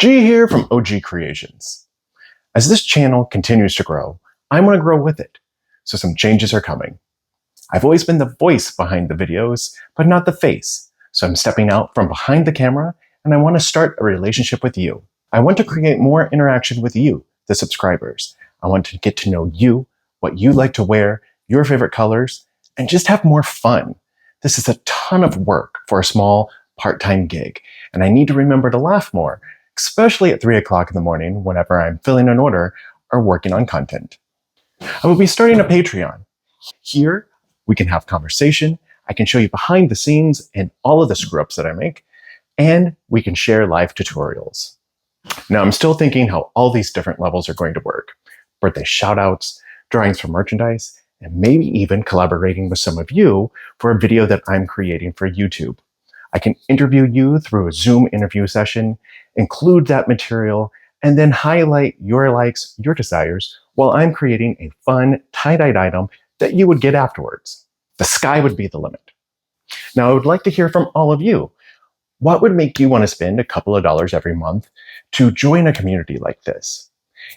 G here from OG Creations. As this channel continues to grow, I want to grow with it, so some changes are coming. I've always been the voice behind the videos, but not the face, so I'm stepping out from behind the camera and I want to start a relationship with you. I want to create more interaction with you, the subscribers. I want to get to know you, what you like to wear, your favorite colors, and just have more fun. This is a ton of work for a small part-time gig, and I need to remember to laugh more, especially at 3 o'clock in the morning whenever I'm filling an order or working on content. I will be starting a Patreon. Here, we can have conversation, I can show you behind the scenes and all of the screw-ups that I make, and we can share live tutorials. Now, I'm still thinking how all these different levels are going to work. Birthday shoutouts, drawings for merchandise, and maybe even collaborating with some of you for a video that I'm creating for YouTube. I can interview you through a Zoom interview session, include that material, and then highlight your likes, your desires, while I'm creating a fun tie-dyed item that you would get afterwards. The sky would be the limit. Now, I would like to hear from all of you. What would make you want to spend a couple of dollars every month to join a community like this?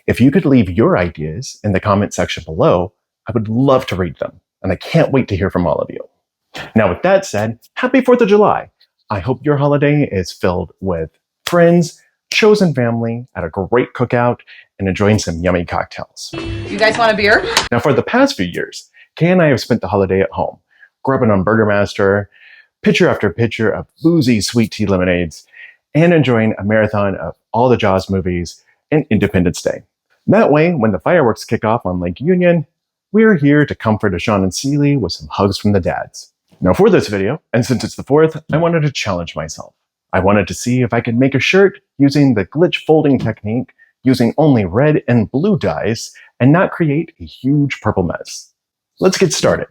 If you could leave your ideas in the comment section below, I would love to read them, and I can't wait to hear from all of you. Now, with that said, happy 4th of July. I hope your holiday is filled with friends, chosen family, at a great cookout, and enjoying some yummy cocktails. You guys want a beer? Now, for the past few years, Kay and I have spent the holiday at home, grubbing on Burger Master, pitcher after pitcher of boozy sweet tea lemonades, and enjoying a marathon of all the Jaws movies and Independence Day. That way, when the fireworks kick off on Lake Union, we're here to comfort Ashawn and Seeley with some hugs from the dads. Now for this video, and since it's the 4th, I wanted to challenge myself. I wanted to see if I could make a shirt using the glitch folding technique, using only red and blue dyes, and not create a huge purple mess. Let's get started.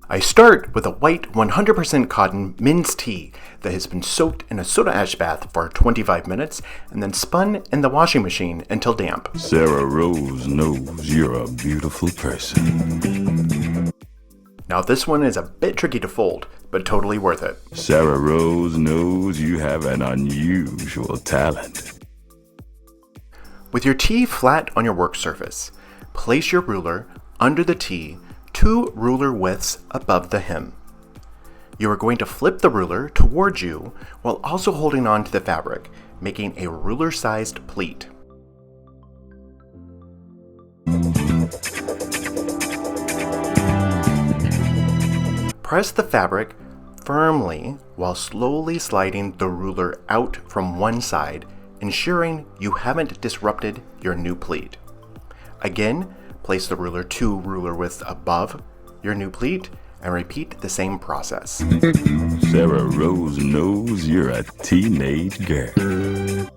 I start with a white 100% cotton men's tee that has been soaked in a soda ash bath for 25 minutes and then spun in the washing machine until damp. Sarah Rose knows you're a beautiful person. Now this one is a bit tricky to fold, but totally worth it. Sarah Rose knows you have an unusual talent. With your tee flat on your work surface, place your ruler under the tee 2 ruler widths above the hem. You are going to flip the ruler towards you while also holding on to the fabric, making a ruler-sized pleat. Press the fabric firmly while slowly sliding the ruler out from one side, ensuring you haven't disrupted your new pleat. Again, place the ruler 2 ruler widths above your new pleat and repeat the same process. Sarah Rose knows you're a teenage girl.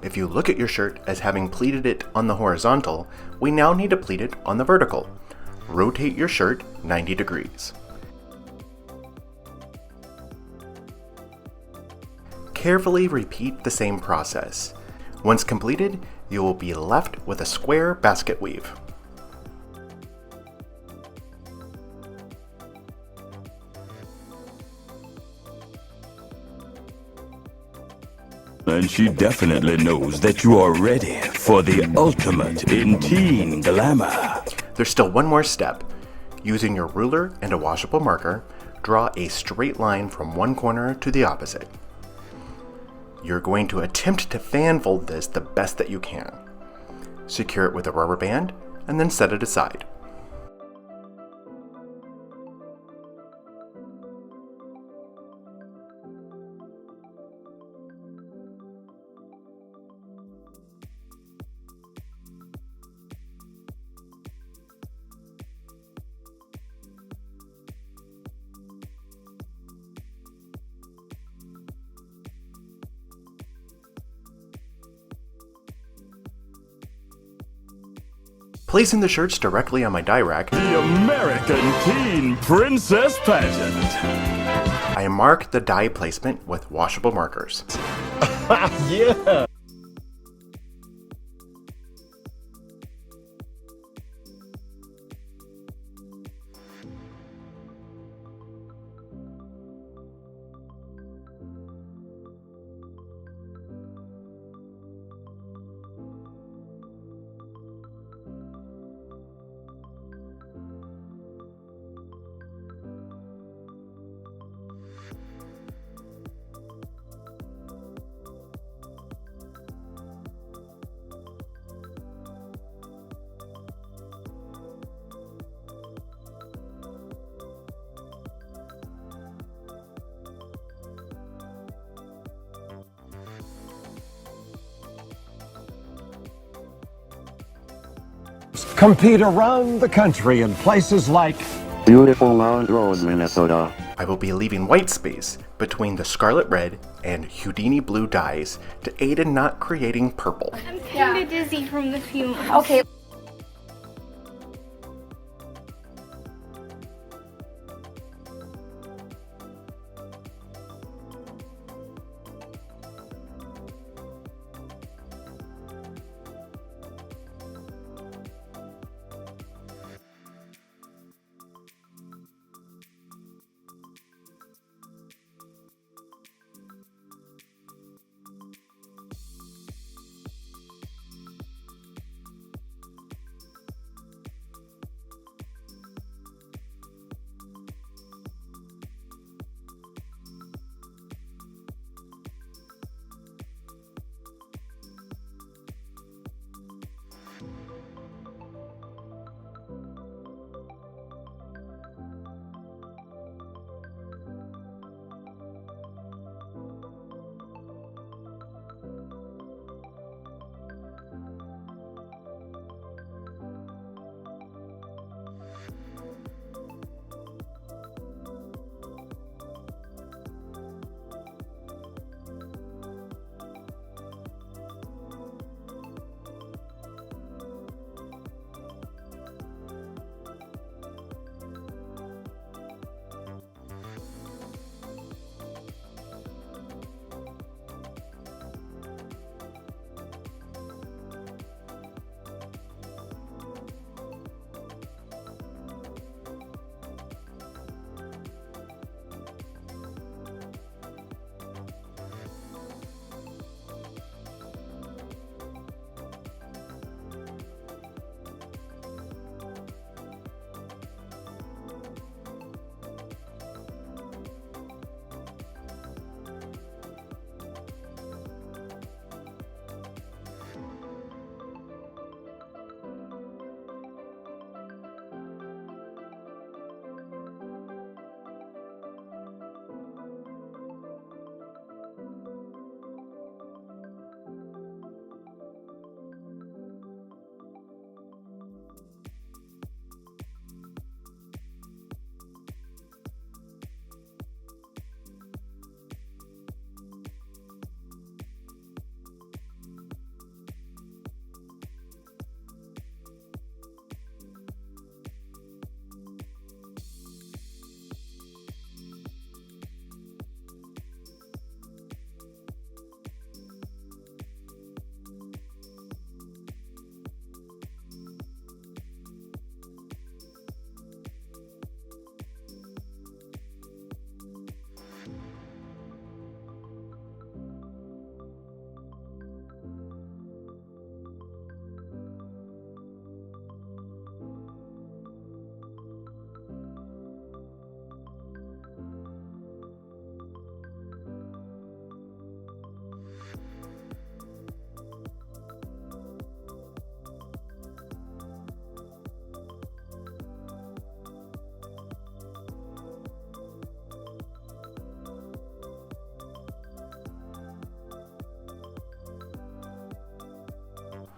If you look at your shirt as having pleated it on the horizontal, we now need to pleat it on the vertical. Rotate your shirt 90 degrees. Carefully repeat the same process. Once completed, you will be left with a square basket weave. And she definitely knows that you are ready for the ultimate in teen glamour. There's still one more step. Using your ruler and a washable marker, draw a straight line from one corner to the opposite. You're going to attempt to fan fold this the best that you can. Secure it with a rubber band and then set it aside. Placing the shirts directly on my dye rack, The American Teen Princess Pageant. I mark the dye placement with washable markers. Yeah! Compete around the country in places like beautiful Mount Rose, Minnesota. I will be leaving white space between the Scarlet red and Houdini blue dyes to aid in not creating purple. I'm kinda dizzy from the fumes. Okay.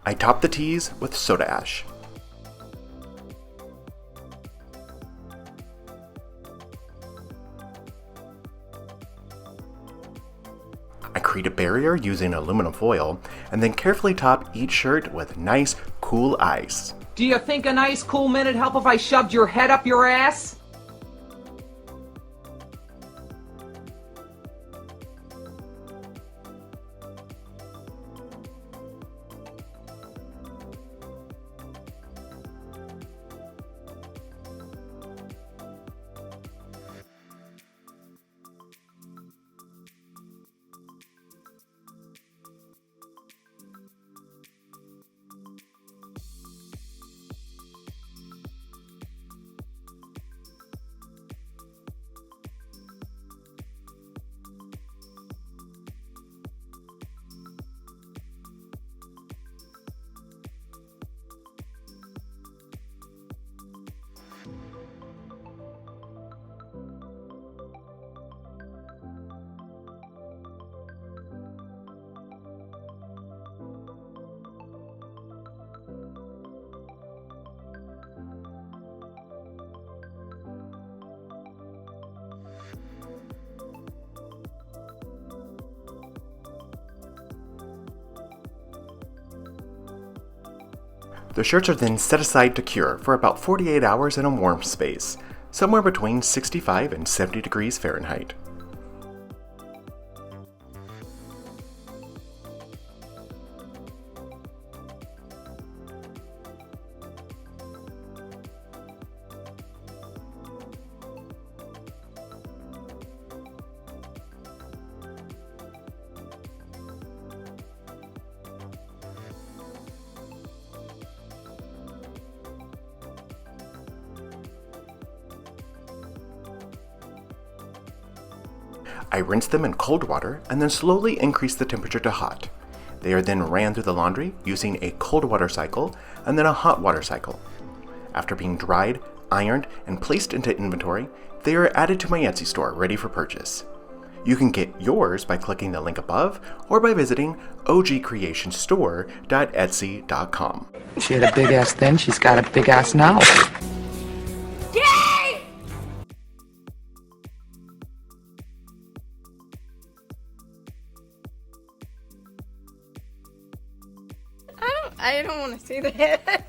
I top the teas with soda ash. I create a barrier using aluminum foil, and then carefully top each shirt with nice, cool ice. Do you think a nice cool minute help if I shoved your head up your ass? The shirts are then set aside to cure for about 48 hours in a warm space, somewhere between 65 and 70 degrees Fahrenheit. I rinse them in cold water and then slowly increase the temperature to hot. They are then ran through the laundry using a cold water cycle and then a hot water cycle. After being dried, ironed, and placed into inventory, they are added to my Etsy store ready for purchase. You can get yours by clicking the link above or by visiting ogcreationstore.etsy.com. She had a big ass then, she's got a big ass now. I don't want to see that.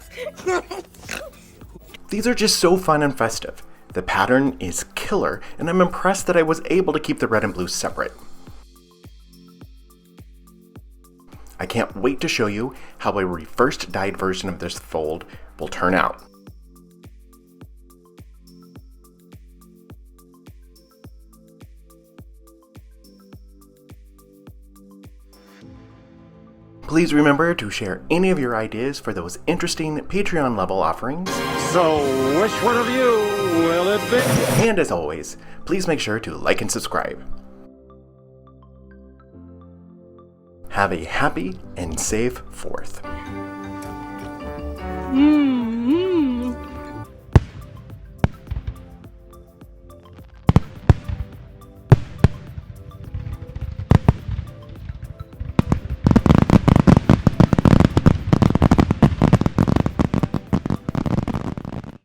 These are just so fun and festive. The pattern is killer, and I'm impressed that I was able to keep the red and blue separate. I can't wait to show you how a reversed dyed version of this fold will turn out. Please remember to share any of your ideas for those interesting Patreon level offerings. So, which one of you will it be? And as always, please make sure to like and subscribe. Have a happy and safe 4th.